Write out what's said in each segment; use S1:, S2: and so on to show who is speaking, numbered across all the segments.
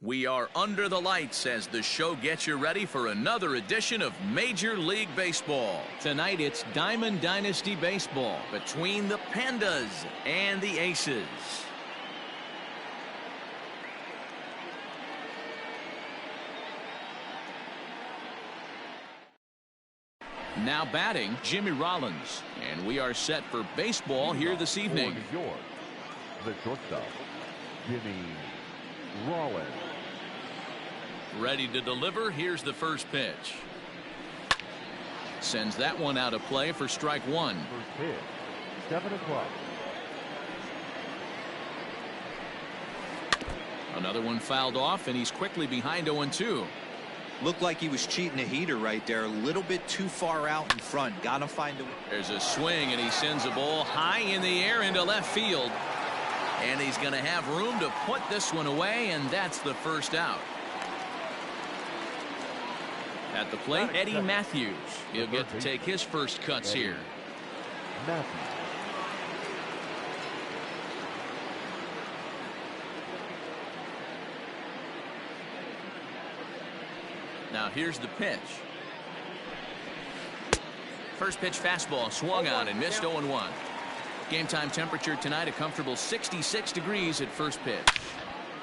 S1: We are under the lights as the show gets you ready for another edition of Major League Baseball. Tonight it's Diamond Dynasty Baseball between the Pandas and the Aces. Now batting, Jimmy Rollins. And we are set for baseball here this evening.
S2: The shortstop, Jimmy Rollins.
S1: Ready to deliver. Here's the first pitch. Sends that one out of play for strike one.
S2: First pitch, 7 o'clock.
S1: Another one fouled off, and he's quickly behind 0-2.
S3: Looked like he was cheating a heater right there. A little bit too far out in front. Gotta find a...
S1: There's a swing, and he sends a ball high in the air into left field. And he's going to have room to put this one away, and that's the first out. At the plate, Eddie Matthews. He'll get to take his first cuts here. Now here's the pitch. First pitch fastball swung on and missed 0-1. Game time temperature tonight a comfortable 66 degrees at first pitch.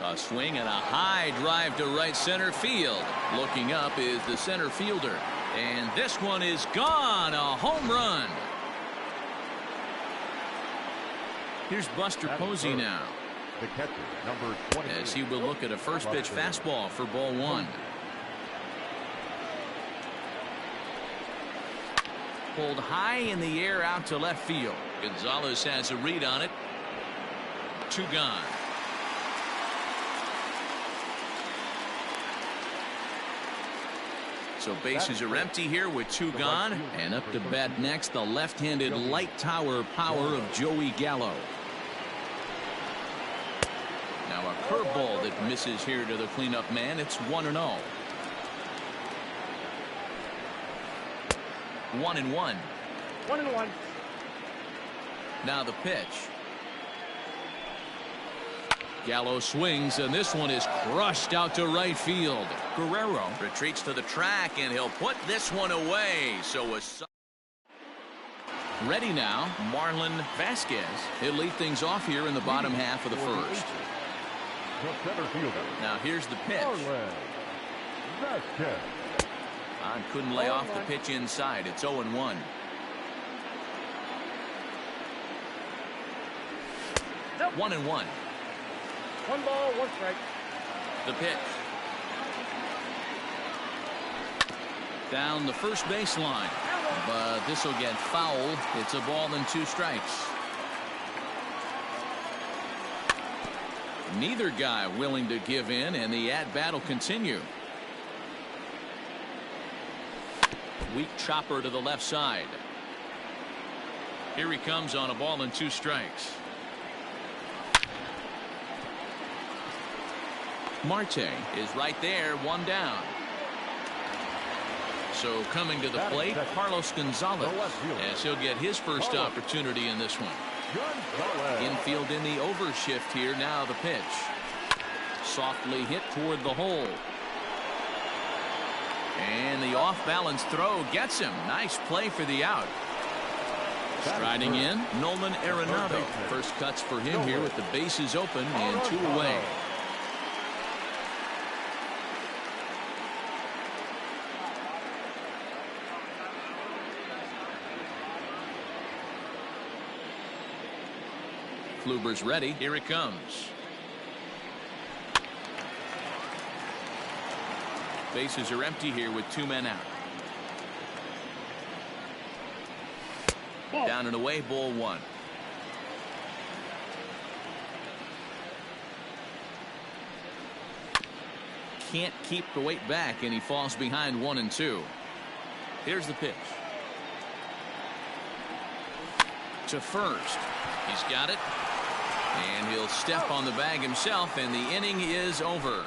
S1: A swing and a high drive to right center field. Looking up is the center fielder. And this one is gone. A home run. Here's Buster Posey now.
S2: The catcher, number 23.
S1: As he will look at a first pitch fastball for ball one. Pulled high in the air out to left field. Gonzalez has a read on it. 2 gone. So bases are empty here with 2 gone. And up to bat next, the left-handed light tower power of Joey Gallo. Now a curveball that misses here to the cleanup man. It's 1-0. 1-1.
S4: 1-1.
S1: Now the pitch. Gallo swings, and this one is crushed out to right field. Guerrero retreats to the track, and he'll put this one away. So ready now, Marlon Vasquez. He'll lead things off here in the bottom half of the first. Now here's the pitch. Bond couldn't lay off the pitch inside. It's 0-1. 1-1.
S4: 1 ball, 1 strike.
S1: The pitch. Down the first baseline. But this will get fouled. It's a ball and 2 strikes. Neither guy willing to give in, and the at-bat will continue. Weak chopper to the left side. Here he comes on a ball and 2 strikes. Marte is right there, 1 down. So coming to the plate, Carlos Gonzalez, as he'll get his first opportunity in this one. Infield in the overshift here. Now the pitch. Softly hit toward the hole. And the off-balance throw gets him. Nice play for the out. Striding in, Nolan Arenado. First cuts for him here with the bases open and 2 away. Kluber's ready. Here it comes. Bases are empty here with 2 men out. Down and away, ball 1. Can't keep the weight back, and he falls behind 1-2. Here's the pitch. To first. He's got it. And he'll step on the bag himself, and the inning is over.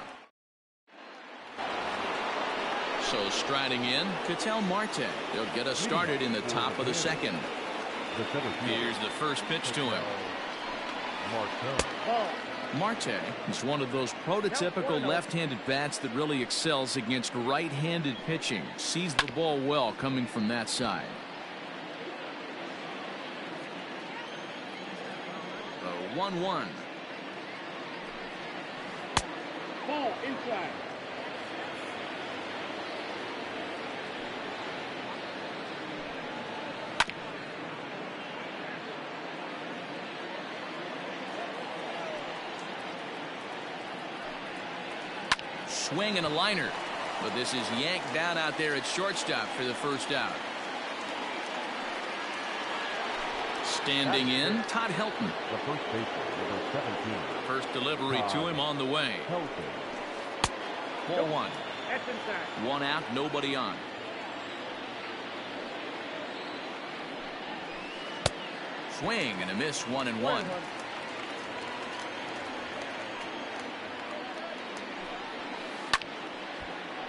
S1: So striding in, Ketel Marte. He'll get us started in the top of the second. Here's the first pitch to him. Marte is one of those prototypical left-handed bats that really excels against right-handed pitching. Sees the ball well coming from that side. 1-1.
S4: Ball inside.
S1: Swing and a liner, but this is yanked down out there at shortstop for the first out. Standing in, Todd Helton.
S2: The first baseman, number 17.
S1: First delivery to him on the way. Ball one.
S4: That's inside.
S1: One out, nobody on. Swing and a miss, 1-1.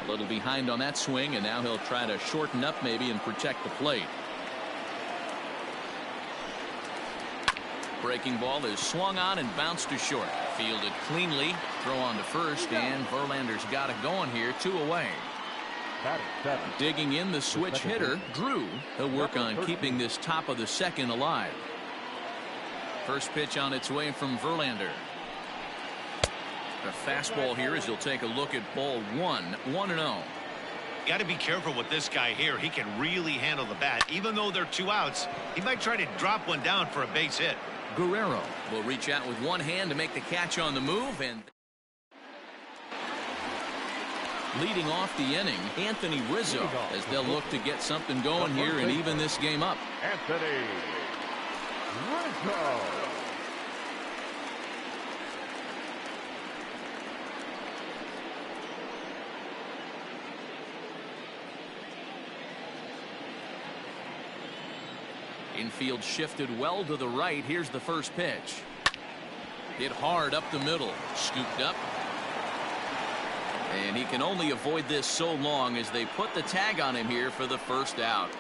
S1: A little behind on that swing, and now he'll try to shorten up maybe and protect the plate. Breaking ball is swung on and bounced to short. Fielded cleanly. Throw on to first, and Verlander's got it going here. 2 away. Digging in the switch hitter, Drew. He'll work on keeping this top of the second alive. First pitch on its way from Verlander. A fastball here as he'll take a look at ball 1. 1-0.
S5: Got to be careful with this guy here. He can really handle the bat. Even though they're 2 outs, he might try to drop one down for a base hit.
S1: Guerrero will reach out with one hand to make the catch on the move, and leading off the inning, Anthony Rizzo, as they'll look to get something going here and even this game up.
S2: Anthony Rizzo.
S1: Infield shifted well to the right. Here's the first pitch. Hit hard up the middle. Scooped up. And he can only avoid this so long as they put the tag on him here for the first out.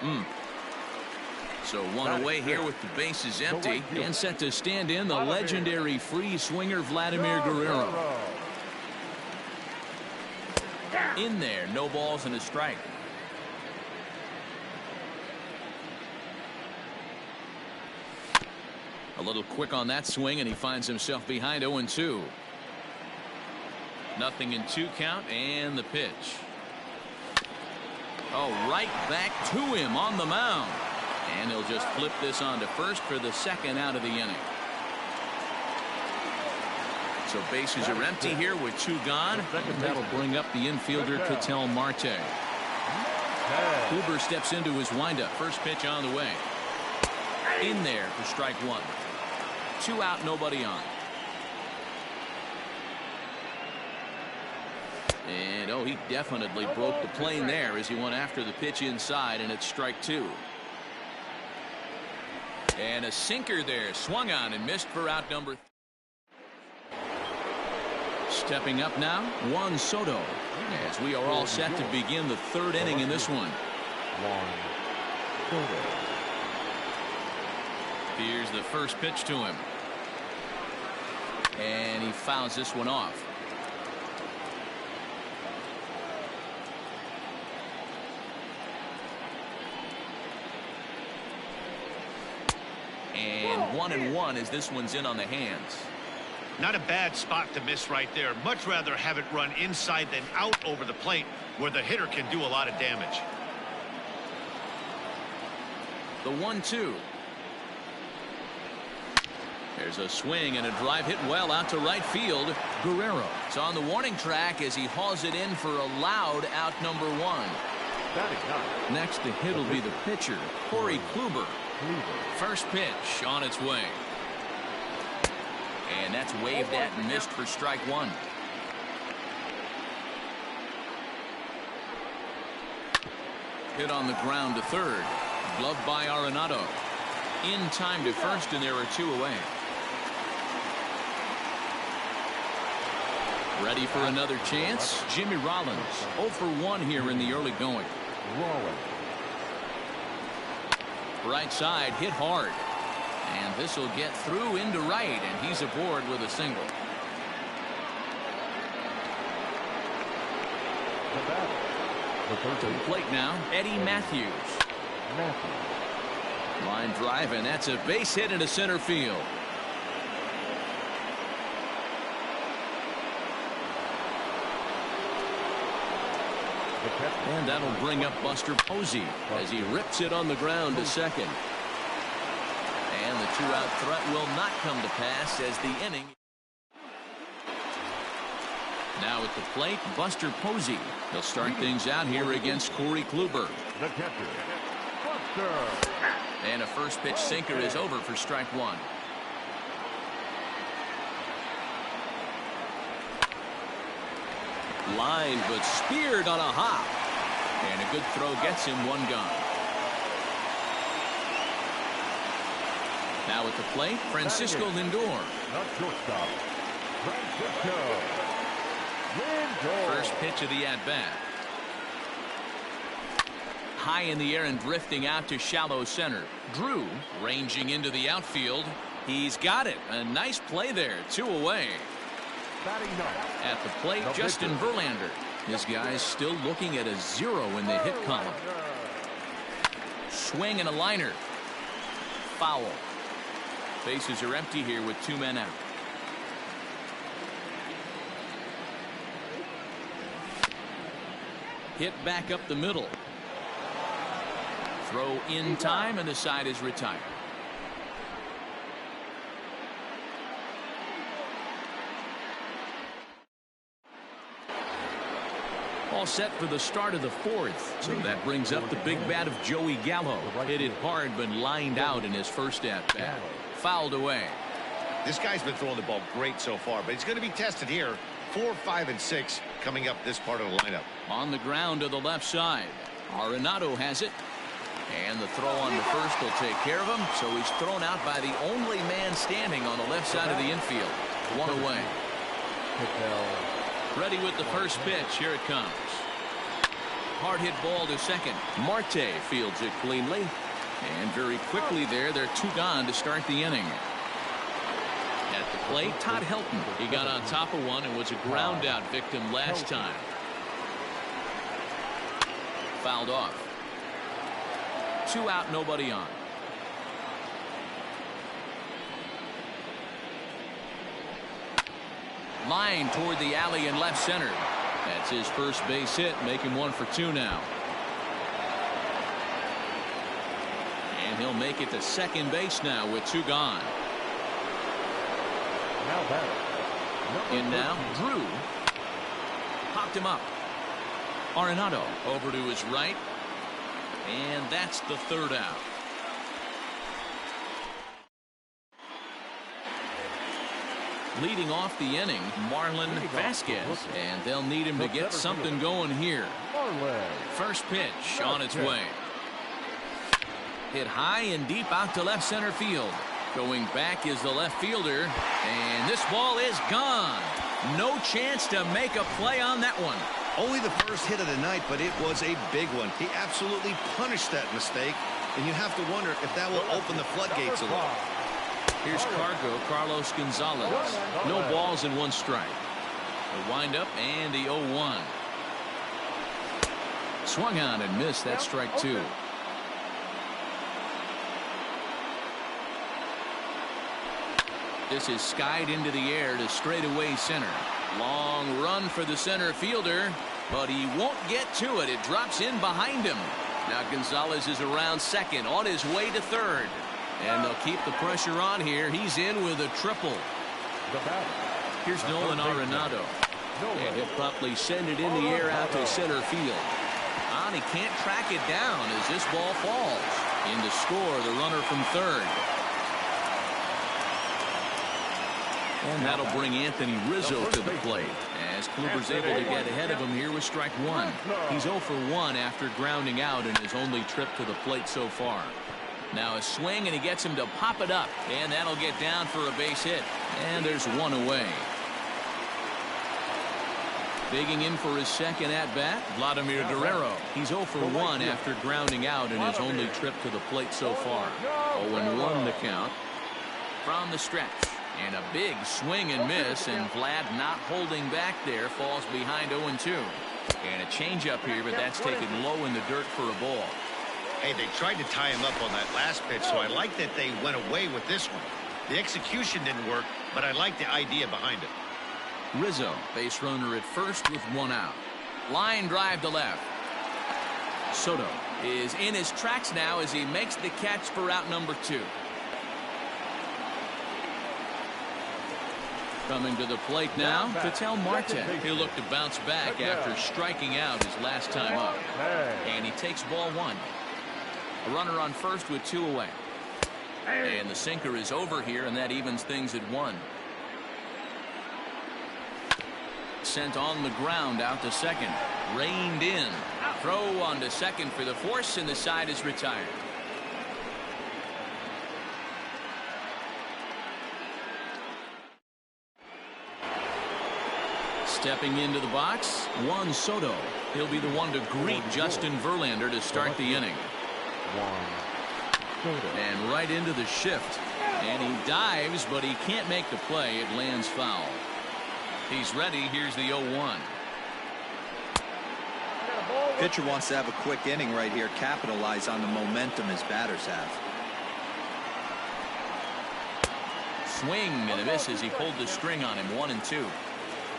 S1: So one away here with the bases empty, and set to stand in the legendary free swinger Vladimir Guerrero. In there, no balls and a strike. A little quick on that swing, and he finds himself behind 0-2. Nothing in 2 count, and the pitch. Oh, right back to him on the mound. And he'll just flip this on to first for the second out of the inning. So bases are empty here with 2 gone. And that'll bring up the infielder Ketel Marte. Kluber steps into his windup. First pitch on the way. In there for strike 1. 2 out, nobody on. And oh, he definitely broke the plane there as he went after the pitch inside, and it's strike 2. And a sinker there, swung on and missed for out number 3. Stepping up now, Juan Soto, as we are all set to begin the 3rd inning in this one. Here's the first pitch to him. And he fouls this one off. And 1-1 as this one's in on the hands.
S5: Not a bad spot to miss right there. Much rather have it run inside than out over the plate, where the hitter can do a lot of damage.
S1: The 1-2. There's a swing and a drive hit well out to right field. Guerrero is on the warning track as he hauls it in for a loud out number 1. Next to hit will be the pitcher, Corey Kluber. First pitch on its way. And that's waved at and missed for strike 1. Hit on the ground to third. Gloved by Arenado. In time to first, and there are 2 away. Ready for another chance? Jimmy Rollins. 0 for 1 here in the early going. Right side, hit hard. And this will get through into right, and he's aboard with a single.
S2: The batter. The first
S1: To the plate now, Eddie Matthews. Line drive, and that's a base hit into center field. And that'll bring up Buster Posey as he rips it on the ground to second. And the two-out threat will not come to pass as the inning. Now at the plate, Buster Posey. He'll start things out here against Corey Kluber.
S2: The catcher, Buster.
S1: And a first pitch sinker is over for strike one. Line, but speared on a hop. And a good throw gets him one gone. Now at the plate, Francisco Lindor.
S2: Not shortstop. Francisco Lindor.
S1: First pitch of the at-bat. High in the air and drifting out to shallow center. Drew ranging into the outfield. He's got it. A nice play there. 2 away. At the plate, Justin Verlander. This guy's still looking at a 0 in the hit column. Swing and a liner. Foul. Bases are empty here with 2 men out. Hit back up the middle. Throw in time, and the side is retired. All set for the start of the 4th. So that brings up the big bat of Joey Gallo. Hit it hard, but lined out in his first at-bat. Fouled away.
S5: This guy's been throwing the ball great so far, but he's going to be tested here. 4, 5, and 6 coming up this part of the lineup.
S1: On the ground to the left side. Arenado has it. And the throw on the first will take care of him. So he's thrown out by the only man standing on the left side of the infield. 1 away. Ready with the first pitch. Here it comes. Hard hit ball to second. Marte fields it cleanly. And very quickly there, they're 2 gone to start the inning. At the plate, Todd Helton. He got on top of one and was a ground out victim last time. Fouled off. 2 out, nobody on. Line toward the alley in left center. That's his first base hit, making 1 for 2 now. And he'll make it to second base now with 2 gone. In now, Drew. Popped him up. Arenado over to his right. And that's the 3rd out. Leading off the inning, Marlon Vasquez, and they'll need him to get something going here. First pitch on its way. Hit high and deep out to left center field. Going back is the left fielder, and this ball is gone. No chance to make a play on that one.
S3: Only the first hit of the night, but it was a big one. He absolutely punished that mistake, and you have to wonder if that will open the floodgates a little.
S1: Here's Carlos Gonzalez. No balls and 1 strike. The windup and the 0-1. Swung on and missed. That strike 2. This is skied into the air to straightaway center. Long run for the center fielder, but he won't get to it. It drops in behind him. Now Gonzalez is around second, on his way to third. And they'll keep the pressure on here. He's in with a triple. Here's Nolan Arenado. And he'll promptly send it in the air out to center field. And he can't track it down as this ball falls. In to score the runner from third. And that'll bring Anthony Rizzo to the plate as Kluber's able to get ahead of him here with strike 1. He's 0 for 1 after grounding out in his only trip to the plate so far. Now a swing, and he gets him to pop it up, and that'll get down for a base hit. And there's 1 away. Digging in for his second at-bat, Vladimir Guerrero. He's 0 for 1 after grounding out in his only trip to the plate so far. 0-1 the count. From the stretch. And a big swing and miss, and Vlad not holding back there, falls behind 0-2. And a changeup here, but that's taken low in the dirt for a ball.
S5: Hey, they tried to tie him up on that last pitch, so I like that they went away with this one. The execution didn't work, but I like the idea behind it.
S1: Rizzo, base runner at first with one out. Line drive to left. Soto is in his tracks now as he makes the catch for out number 2. Coming to the plate now, Ketel Marte. He'll look to bounce back after striking out his last time up. And he takes ball 1. A runner on first with 2 away. And the sinker is over here, and that evens things at 1. Sent on the ground out to second. Reined in. Throw on to second for the force, and the side is retired. Stepping into the box, Juan Soto. He'll be the one to greet Justin Verlander to start the inning. And right into the shift. And he dives, but he can't make the play. It lands foul. He's ready. Here's the 0-1.
S6: Pitcher wants to have a quick inning right here, capitalize on the momentum his batters have.
S1: Swing and a miss as he pulled the string on him. 1-2.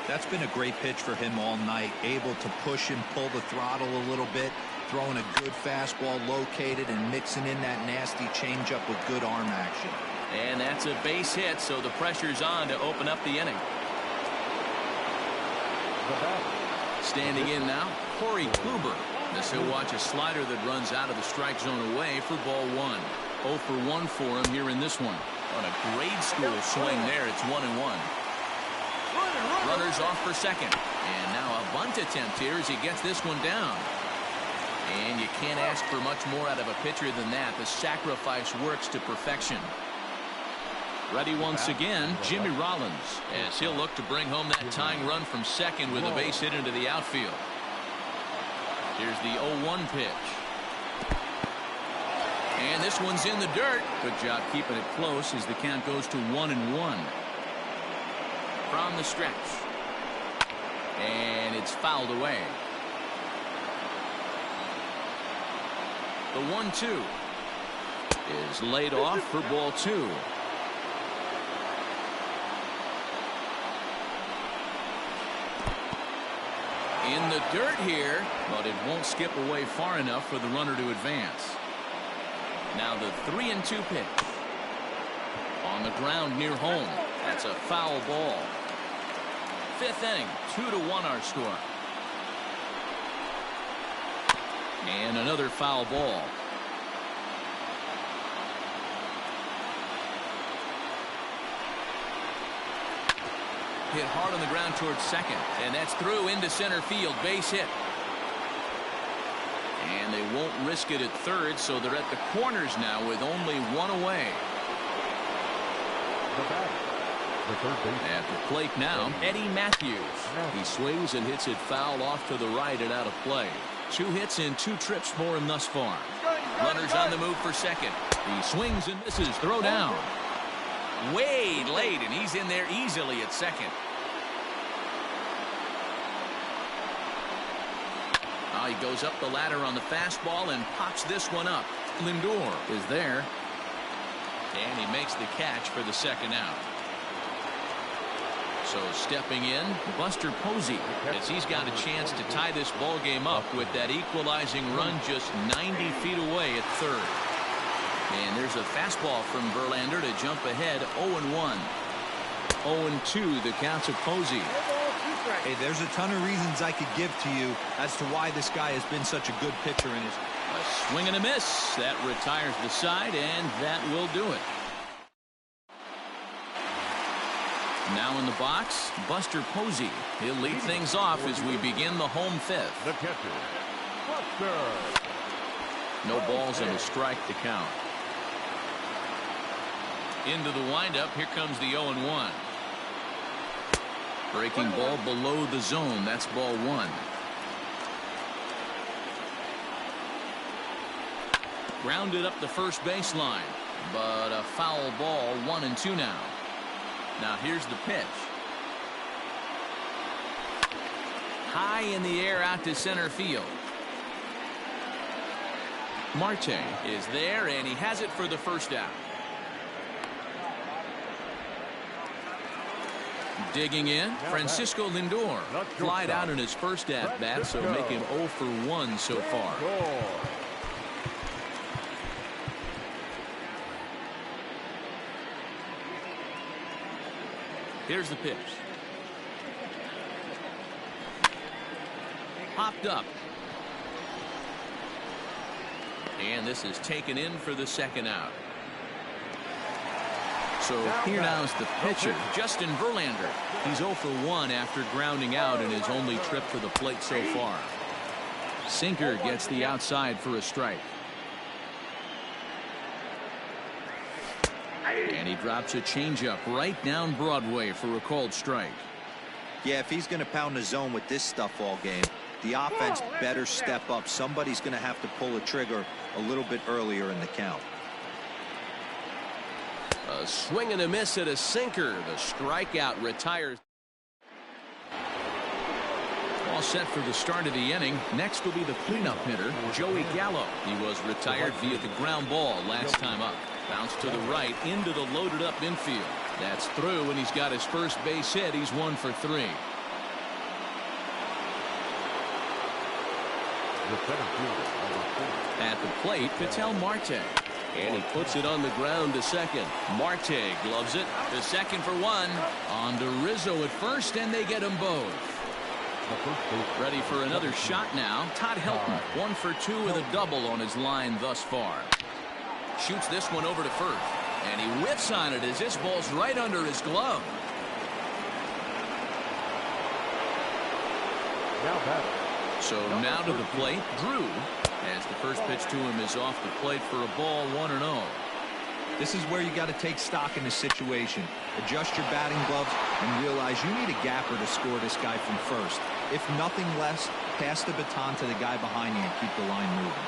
S6: That's been a great pitch for him all night, able to push and pull the throttle a little bit, throwing a good fastball located and mixing in that nasty changeup with good arm action.
S1: And that's a base hit, so the pressure's on to open up the inning. Standing in now, Corey Kluber. This he'll watch a slider that runs out of the strike zone away for ball 1. 0 for 1 for him here in this one. On a grade school swing there, it's 1-1. Runners off for second. And now a bunt attempt here as he gets this one down. And you can't ask for much more out of a pitcher than that. The sacrifice works to perfection. Ready once again, Jimmy Rollins, as he'll look to bring home that tying run from second with a base hit into the outfield. Here's the 0-1 pitch. And this one's in the dirt. Good job keeping it close as the count goes to 1-1. From the stretch. And it's fouled away. The 1-2 is laid off for ball 2. In the dirt here, but it won't skip away far enough for the runner to advance. Now the 3-2 pitch. On the ground near home. That's a foul ball. 5th inning, 2-1 our score. And another foul ball. Hit hard on the ground towards second, and that's through into center field. Base hit. And they won't risk it at third, so they're at the corners now with only 1 away. At the plate now, Eddie Matthews. He swings and hits it foul off to the right and out of play. 2 hits and 2 trips for him thus far. Runners on the move for second. He swings and misses. Throw down. Way late, and he's in there easily at second. He goes up the ladder on the fastball and pops this one up. Lindor is there. And he makes the catch for the second out. So stepping in, Buster Posey, as he's got a chance to tie this ball game up with that equalizing run just 90 feet away at third. And there's a fastball from Verlander to jump ahead 0-1. 0-2 the count to Posey.
S6: Hey, there's a ton of reasons I could give to you as to why this guy has been such a good pitcher in his.
S1: A swing and a miss. That retires the side, and that will do it. Now in the box, Buster Posey. He'll lead things off as we begin the home 5th.
S2: The catcher, Buster.
S1: No balls and a strike to count. Into the windup, here comes the 0-1. Breaking ball below the zone. That's ball 1. Grounded up the first baseline, but a foul ball. 1-2 now. Now here's the pitch. high in the air out to center field. Marte is there, and he has it for the first out. Digging in, Francisco Lindor. Flied out in his first at-bat, so make him 0 for 1 so far. Here's the pitch. Popped up. And this is taken in for the second out. So here now is the pitcher, Justin Verlander. He's 0 for 1 after grounding out in his only trip to the plate so far. Sinker gets the outside for a strike. And he drops a changeup right down Broadway for a called strike.
S6: Yeah, if he's going to pound the zone with this stuff all game, the offense better step up. Somebody's going to have to pull a trigger a little bit earlier in the count.
S1: A swing and a miss at a sinker. The strikeout retires. All set for the start of the inning. Next will be the cleanup hitter, Joey Gallo. He was retired via the ground ball last time up. Bounce to the right into the loaded up infield. That's through, and he's got his first base hit. He's 1 for 3. At the plate, Ketel Marte. And he puts it on the ground to second. Marte gloves it to second for 1. On to Rizzo at first, and they get them both. Ready for another shot now. Todd Helton, 1 for 2 with a double on his line thus far. Shoots this one over to first. And he whiffs on it as this ball's right under his glove. So now to the plate, Drew, as the first pitch to him is off the plate for a ball, 1-0.
S6: This is where you got to take stock in the situation. Adjust your batting gloves and realize you need a gapper to score this guy from first. If nothing less, pass the baton to the guy behind you and keep the line moving.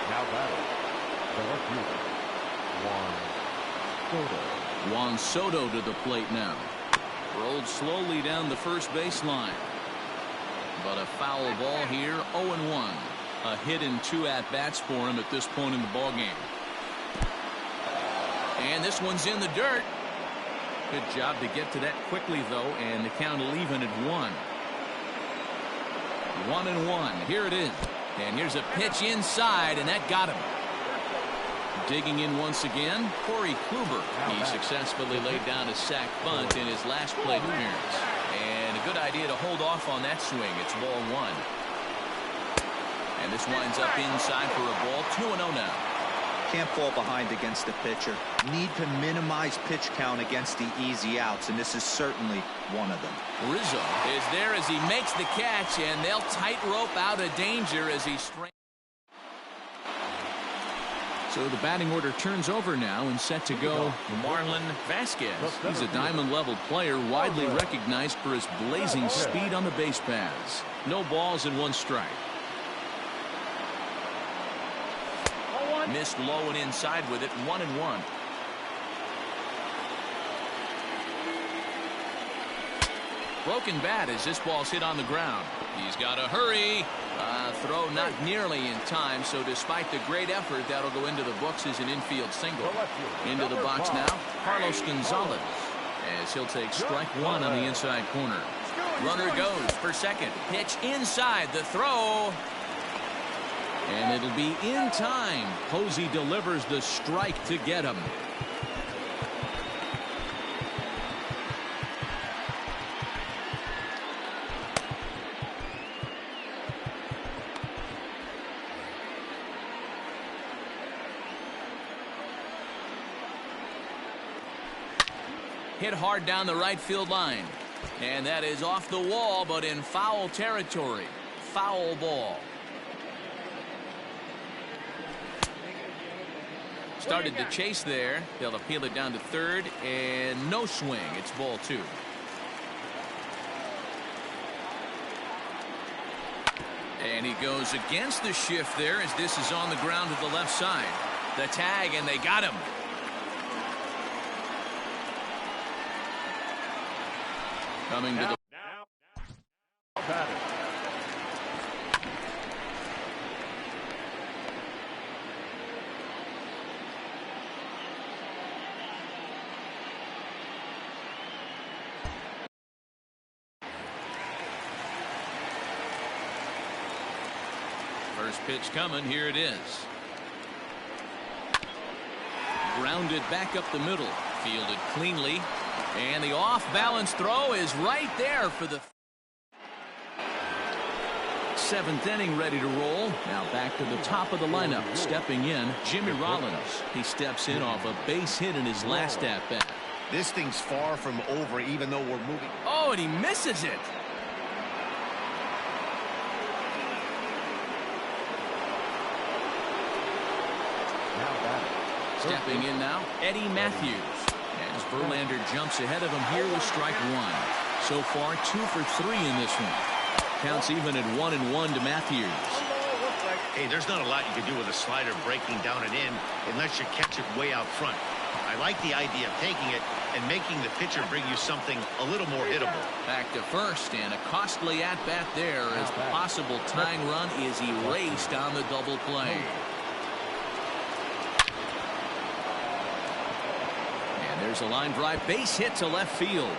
S2: Now batting, the left fielder,
S1: Juan Soto to the plate now. Rolled slowly down the first baseline. But a foul ball here, 0-1. A hit in 2 at-bats for him at this point in the ballgame. And this one's in the dirt. Good job to get to that quickly, though, and the count will even at 1. 1-1. Here it is. And here's a pitch inside, and that got him. Digging in once again, Corey Kluber. He successfully laid down a sac bunt in his last plate appearance. And a good idea to hold off on that swing. It's ball 1. And this winds up inside for a ball, 2-0 now.
S6: Can't fall behind against the pitcher. Need to minimize pitch count against the easy outs, and this is certainly one of them.
S1: Rizzo is there as he makes the catch, and they'll tightrope out of danger as he strains. So the batting order turns over now and set to go Marlon Vasquez. He's a diamond-level player, widely recognized for his blazing speed on the base paths. No balls and 1 strike. Missed low and inside with it, 1-1. Broken bat as this ball's hit on the ground. He's got to hurry. Throw not nearly in time, so despite the great effort, that'll go into the books as an infield single. Into the box now, Carlos Gonzalez, as he'll take strike 1 on the inside corner. Runner goes for second. Pitch inside, the throw. And it'll be in time. Posey delivers the strike to get him. Hit hard down the right field line. And that is off the wall, but in foul territory. Foul ball. Started to chase there. They'll appeal it down to third, and no swing. It's ball 2. And he goes against the shift there as this is on the ground to the left side. The tag, and they got him. Coming to the
S2: Batting.
S1: first pitch coming. Here it is. Grounded back up the middle. Fielded cleanly. And the off-balance throw is right there for the seventh inning, ready to roll. Now back to the top of the lineup. Stepping in, Jimmy Rollins. He steps in off a base hit in his last at-bat.
S3: This thing's far from over, even though we're moving.
S1: Oh, and he misses it.
S2: Now batting.
S1: Stepping in now, Eddie Matthews. As Verlander jumps ahead of him here with strike one. So far, 2 for 3 in this one. Counts even at 1-1 to Matthews.
S5: Hey, there's not a lot you can do with a slider breaking down and in unless you catch it way out front. I like the idea of taking it and making the pitcher bring you something a little more hittable.
S1: Back to first, and a costly at-bat there as the possible tying run is erased on the double play. And there's a line drive base hit to left field.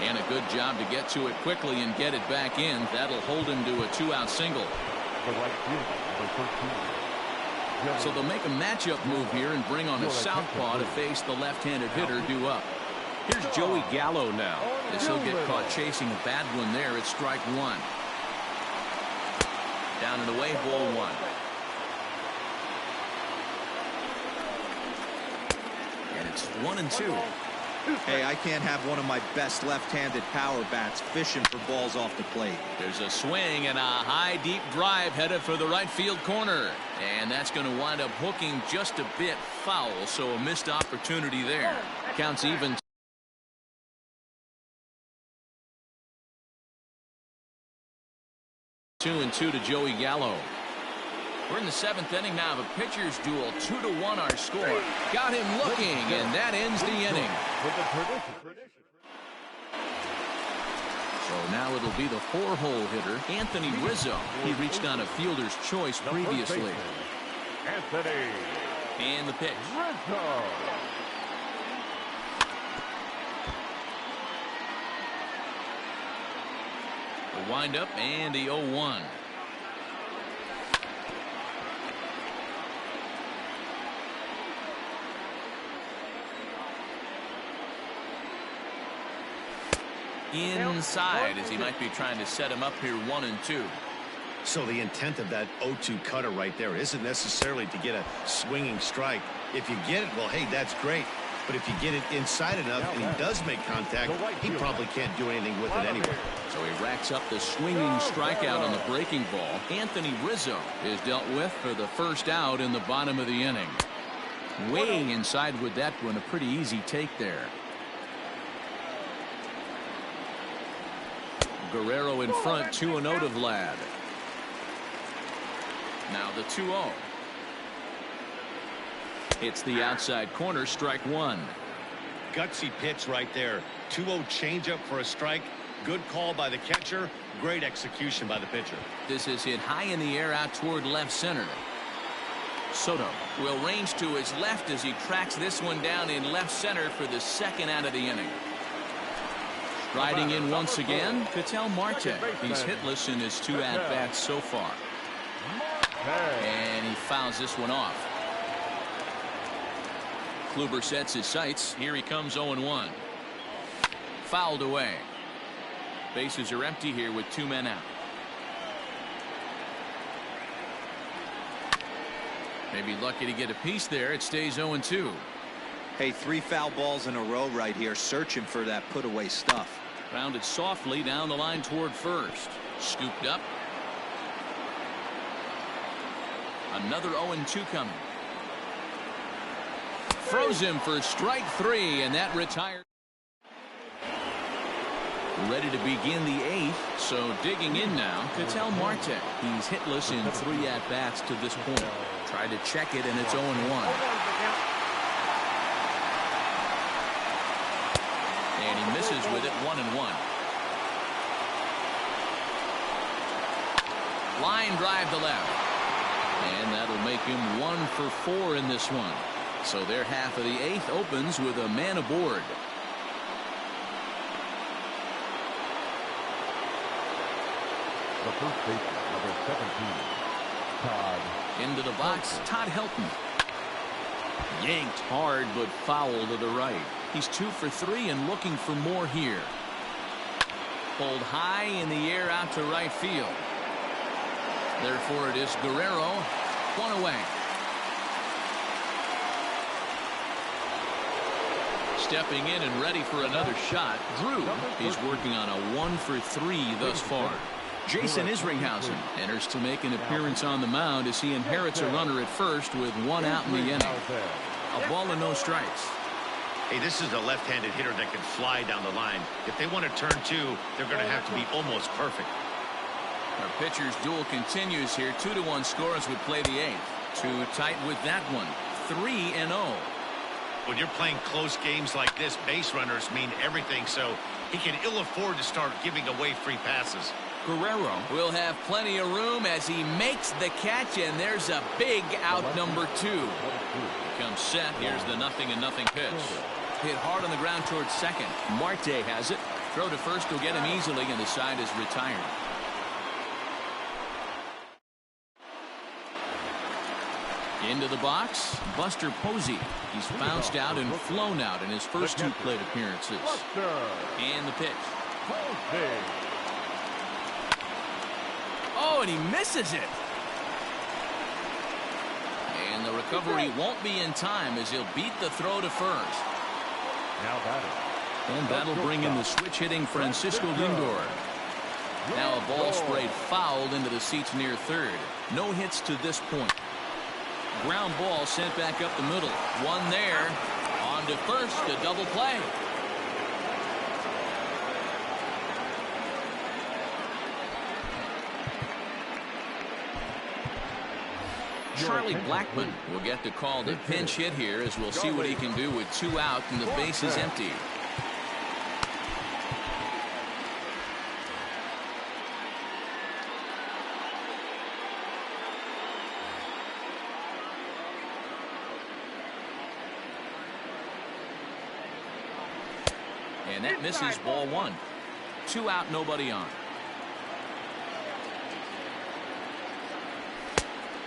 S1: And a good job to get to it quickly and get it back in. That'll hold him to a 2-out single.
S2: The right fielder, number 13.
S1: So they'll make a matchup move here and bring on a southpaw to face the left-handed hitter due up. Here's Joey Gallo now, as he'll get caught chasing a bad one there at strike one. Down and away, ball one. And it's 1-2.
S6: Hey, I can't have one of my best left-handed power bats fishing for balls off the plate.
S1: There's a swing and a high deep drive headed for the right field corner. And that's going to wind up hooking just a bit foul, so a missed opportunity there. Counts even. 2-2 to Joey Gallo. We're in the seventh inning now of a pitcher's duel. 2-1 our score. Got him looking, and that ends the inning. So now it'll be the 4-hole hitter, Anthony Rizzo. He reached on a fielder's choice previously.
S2: Anthony.
S1: And the pitch.
S2: Rizzo.
S1: The windup and the 0-1. Inside, as he might be trying to set him up here 1-2.
S3: So the intent of that 0-2 cutter right there isn't necessarily to get a swinging strike. If you get it, well, hey, that's great. But if you get it inside enough and he does make contact, he probably can't do anything with it anyway.
S1: So he racks up the swinging strikeout on the breaking ball. Anthony Rizzo is dealt with for the first out in the bottom of the inning. Way inside with that one, a pretty easy take there. Guerrero in front, 2-0 to Vlad. Now the 2-0. It's the outside corner, strike one.
S5: Gutsy pitch right there. 2-0 changeup for a strike. Good call by the catcher. Great execution by the pitcher.
S1: This is hit high in the air out toward left center. Soto will range to his left as he tracks this one down in left center for the second out of the inning. Riding in once again, Ketel Marte. He's hitless in his 2 at-bats so far. And he fouls this one off. Kluber sets his sights. Here he comes 0-1. Fouled away. Bases are empty here with 2 men out. Maybe lucky to get a piece there. It stays 0-2.
S6: Hey, 3 foul balls in a row right here, searching for that put-away stuff.
S1: Grounded softly down the line toward first. Scooped up. Another 0-2 coming. Froze him for strike 3, and that retired. Ready to begin the 8th, so digging in now, Ketel Marte. He's hitless in 3 at-bats to this point. Tried to check it, and it's 0-1. And he misses with it, 1-1. Line drive to left. And that'll make him 1 for 4 in this one. So their half of the 8th opens with a man aboard.
S2: The first baseman, number 17, Todd.
S1: Into the box, Todd Helton. Yanked hard, but foul to the right. He's 2 for 3 and looking for more here. Pulled high in the air out to right field. Therefore, it is Guerrero, 1 away. Stepping in and ready for another shot, Drew. He's working on a 1 for 3 thus far. Jason Isringhausen enters to make an appearance on the mound as he inherits a runner at first with 1 out in the inning. A ball and no strikes.
S5: Hey, this is a left-handed hitter that can fly down the line. If they want to turn 2, they're going to have to be almost perfect.
S1: Our pitcher's duel continues here. 2-1 score as we play the 8th. Too tight with that one. 3-0.
S5: When you're playing close games like this, base runners mean everything, so he can ill afford to start giving away free passes.
S1: Guerrero will have plenty of room as he makes the catch, and there's a big out, number 2. Comes set. Here's the 0-0 pitch. Hit hard on the ground towards second. Marte has it. Throw to first will get him easily, and the side is retired. Into the box, Buster Posey. He's bounced out and flown out in his first 2 plate appearances. And the pitch. Oh, and he misses it. And the recovery won't be in time as he'll beat the throw to first.
S2: Now batting.
S1: And that'll bring in the switch-hitting Francisco Lindor. Now a ball sprayed fouled into the seats near third. No hits to this point. Ground ball sent back up the middle. 1 there. On to first, a double play. Charlie Blackmon will get the call to pinch hit here as we'll see what he can do with 2 out and the base is empty. And that misses, ball 1. 2 out, nobody on.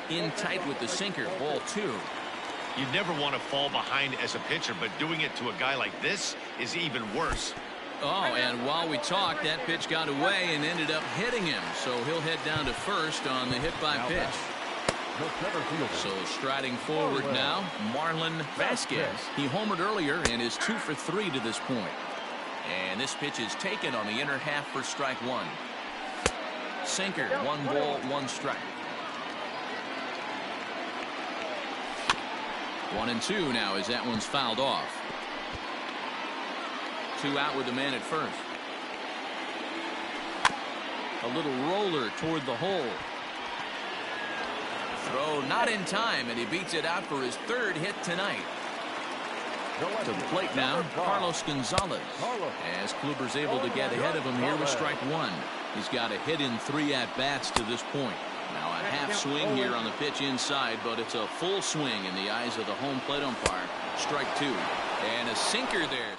S1: In tight with the sinker, ball 2.
S5: You never want to fall behind as a pitcher, but doing it to a guy like this is even worse.
S1: Oh, and while we talked, that pitch got away and ended up hitting him. So he'll head down to first on the hit by pitch. So striding forward now, Marlon Vasquez. He homered earlier and is 2 for 3 to this point. And this pitch is taken on the inner half for strike 1. Sinker, 1 ball, 1 strike. 1-2 now as that one's fouled off. 2 out with the man at first. A little roller toward the hole. Throw not in time, and he beats it out for his 3rd hit tonight. To the plate now, Carlos Gonzalez. As Kluber's able to get ahead of him here with strike 1. He's got a hit in 3 at-bats to this point. Now a half swing here on the pitch inside, but it's a full swing in the eyes of the home plate umpire. Strike 2. And a sinker there.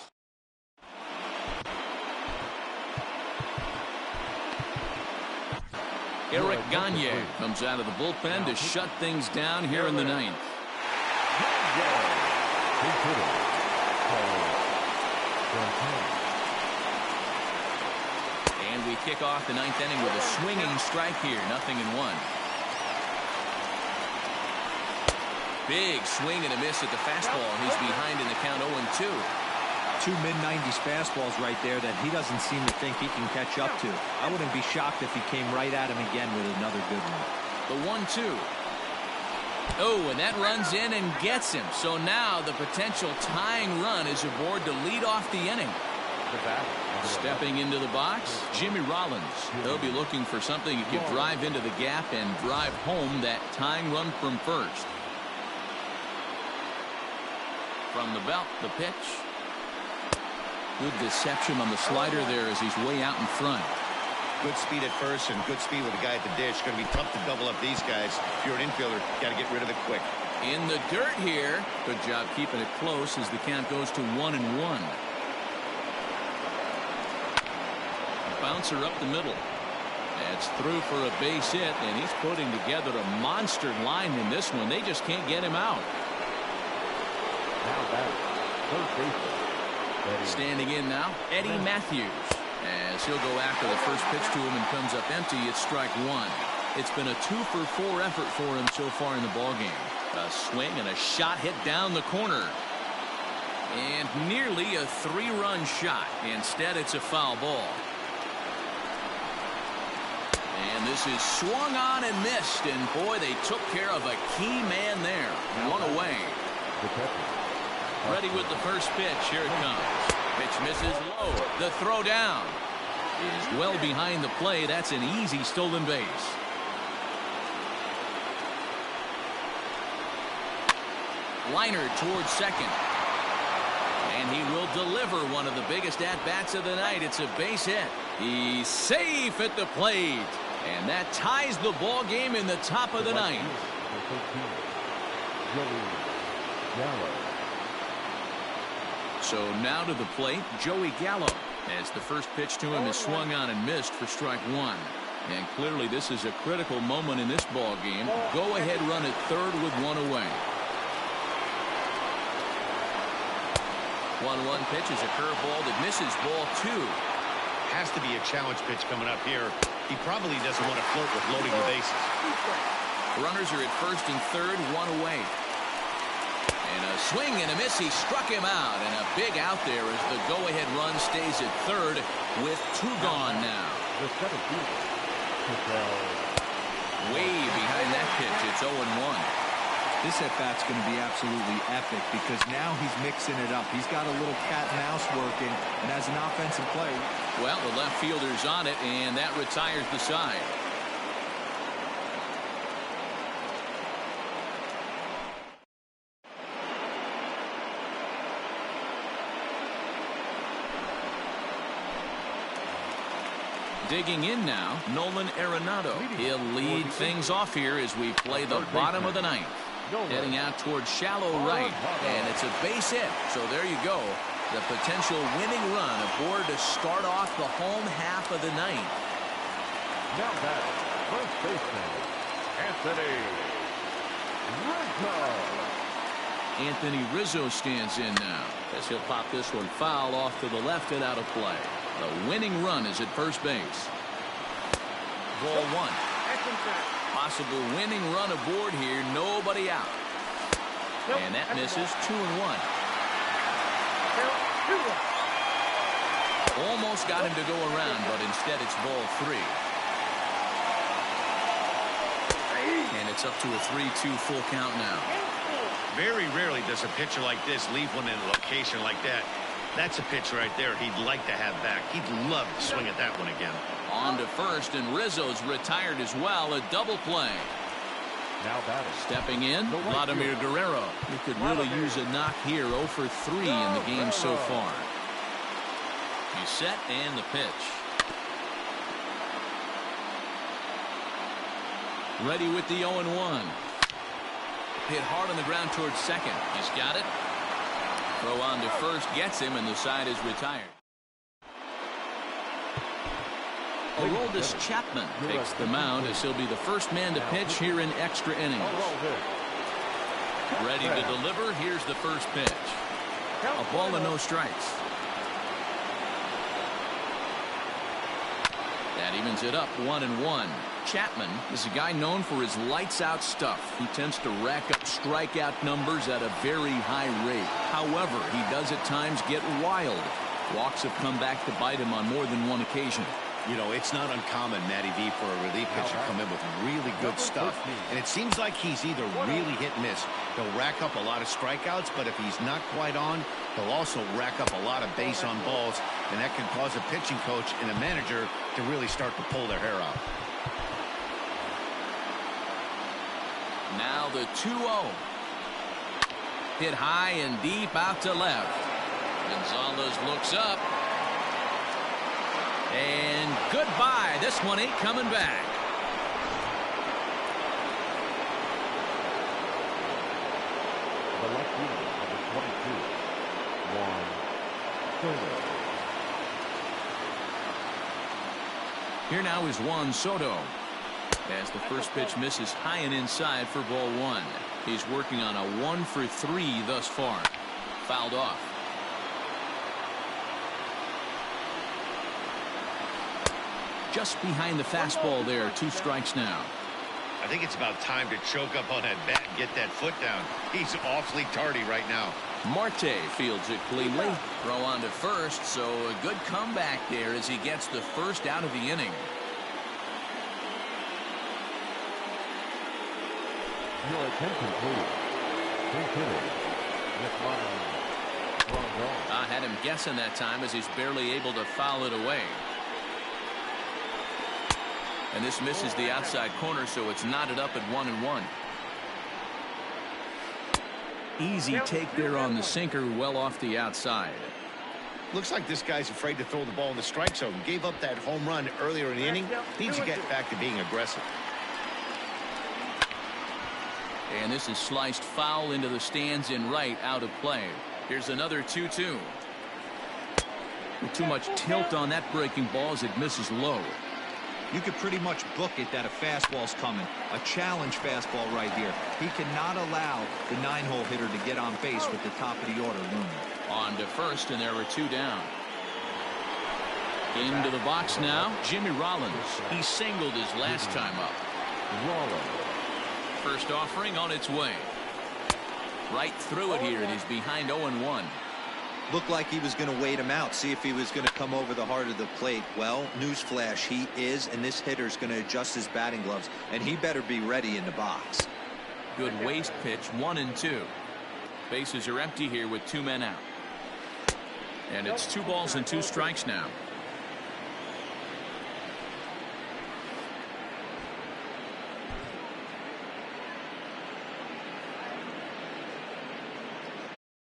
S1: Eric Gagne comes out of the bullpen to shut things down here in the 9th. And we kick off the 9th inning with a swinging strike here. 0-1. Big swing and a miss at the fastball. He's behind in the count 0-2.
S6: 2 mid-90s fastballs right there that he doesn't seem to think he can catch up to. I wouldn't be shocked if he came right at him again with another good one.
S1: The 1-2. Oh, and that runs in and gets him. So now the potential tying run is aboard to lead off the inning. Stepping into the box, Jimmy Rollins. He'll be looking for something he could drive into the gap and drive home that tying run from first. From the belt, the pitch. Good deception on the slider there as he's way out in front.
S3: Good speed at first and good speed with the guy at the dish. Going to be tough to double up these guys. If you're an infielder, got to get rid of it quick.
S1: In the dirt here. Good job keeping it close as the count goes to 1-1. Bouncer up the middle. That's through for a base hit, and he's putting together a monster line in this one. They just can't get him out.
S2: Now back, third baseman.
S1: Standing in now, Eddie Matthews. As he'll go after the first pitch to him and comes up empty, it's strike one. It's been a 2-for-4 effort for him so far in the ballgame. A swing and a shot hit down the corner. And nearly a 3-run shot. Instead, it's a foul ball. And this is swung on and missed. And boy, they took care of a key man there. One away. Ready with the first pitch. Here it comes. Pitch misses low. The throw down is well behind the play. That's an easy stolen base. Liner towards second. And he will deliver one of the biggest at-bats of the night. It's a base hit. He's safe at the plate. And that ties the ball game in the top of the ninth. So now to the plate, Joey Gallo. As the first pitch to him is swung on and missed for strike one. And clearly this is a critical moment in this ball game. Go ahead run at third with one away. 1-1 pitch is a curveball that misses ball two.
S3: Has to be a challenge pitch coming up here. He probably doesn't want to flirt with loading the bases.
S1: Runners are at first and third, one away. And a swing and a miss. He struck him out. And a big out there as the go-ahead run stays at third with two gone now. Way behind that pitch. It's 0-1.
S6: This at-bat's going to be absolutely epic because now he's mixing it up. He's got a little cat and mouse working, and as an offensive play.
S1: Well, the left fielder's on it, and that retires the side. Digging in now, Nolan Arenado. He'll lead things off here as we play the bottom of the ninth. Heading out towards shallow right, and it's a base hit. So there you go. The potential winning run aboard to start off the home half of the ninth.
S2: Now back, first baseman, Anthony Rizzo.
S1: Anthony Rizzo stands in now as he'll pop this one foul off to the left and out of play. The winning run is at first base. Ball one. Possible winning run aboard here. Nobody out. And that misses 2-1. Almost got him to go around, but instead it's ball three. And it's up to a 3-2 full count now.
S3: Very rarely does a pitcher like this leave one in a location like that. That's a pitch right there he'd like to have back. He'd love to swing at that one again.
S1: On to first, and Rizzo's retired as well. A double play.
S2: Now batting.
S1: Stepping in, Vladimir Guerrero. He could really use a knock here. 0 for 3 in the game so far. He's set, and the pitch. Ready with the 0-1. Hit hard on the ground towards second. He's got it. Throw on to first gets him, and the side is retired. Aroldis Chapman takes the mound as he'll be the first man to pitch here in extra innings. Ready to deliver. Here's the first pitch. A ball and no strikes. That evens it up 1-1. Chapman is a guy known for his lights-out stuff. He tends to rack up strikeout numbers at a very high rate. However, he does at times get wild. Walks have come back to bite him on more than one occasion.
S3: You know, it's not uncommon, Matty V, for a relief pitcher to come in with really good stuff. And it seems like he's either really hit and miss. He'll rack up a lot of strikeouts, but if he's not quite on, he'll also rack up a lot of base on balls, and that can cause a pitching coach and a manager to really start to pull their hair out.
S1: Now the 2-0. Hit high and deep out to left. Gonzalez looks up. And goodbye. This one ain't coming back.
S2: The left fielder, number 22, Juan Soto.
S1: Here now is Juan Soto. As the first pitch misses high and inside for ball one. He's working on a 1 for 3 thus far. Fouled off. Just behind the fastball there. 2 strikes now.
S5: I think it's about time to choke up on that bat and get that foot down. He's awfully tardy right now.
S1: Marte fields it cleanly. Throw on to first, so a good comeback there as he gets the first out of the inning.
S2: Your attention, please. Base hitter,
S1: I had him guessing that time as he's barely able to foul it away. And this misses the outside corner, so it's knotted up at 1-1. Easy take there on the sinker, well off the outside.
S3: Looks like this guy's afraid to throw the ball in the strike zone. Gave up that home run earlier in the inning. Needs to get back to being aggressive.
S1: And this is sliced foul into the stands in right, out of play. Here's another 2-2. With too much tilt on that breaking ball as it misses low.
S6: You could pretty much book it that a fastball's coming. A challenge fastball right here. He cannot allow the 9-hole hitter to get on base with the top of the order looming.
S1: On to first, and there are 2 down. Into the box now, Jimmy Rollins. He singled his last time up.
S2: Rollins.
S1: First offering on its way. Right through it here, and he's behind 0-1.
S6: Looked like he was going to wait him out, see if he was going to come over the heart of the plate. Well, newsflash, he is, and this hitter's going to adjust his batting gloves, and he better be ready in the box.
S1: Good waste pitch, 1-2. Bases are empty here with 2 men out. And it's 2 balls and 2 strikes now.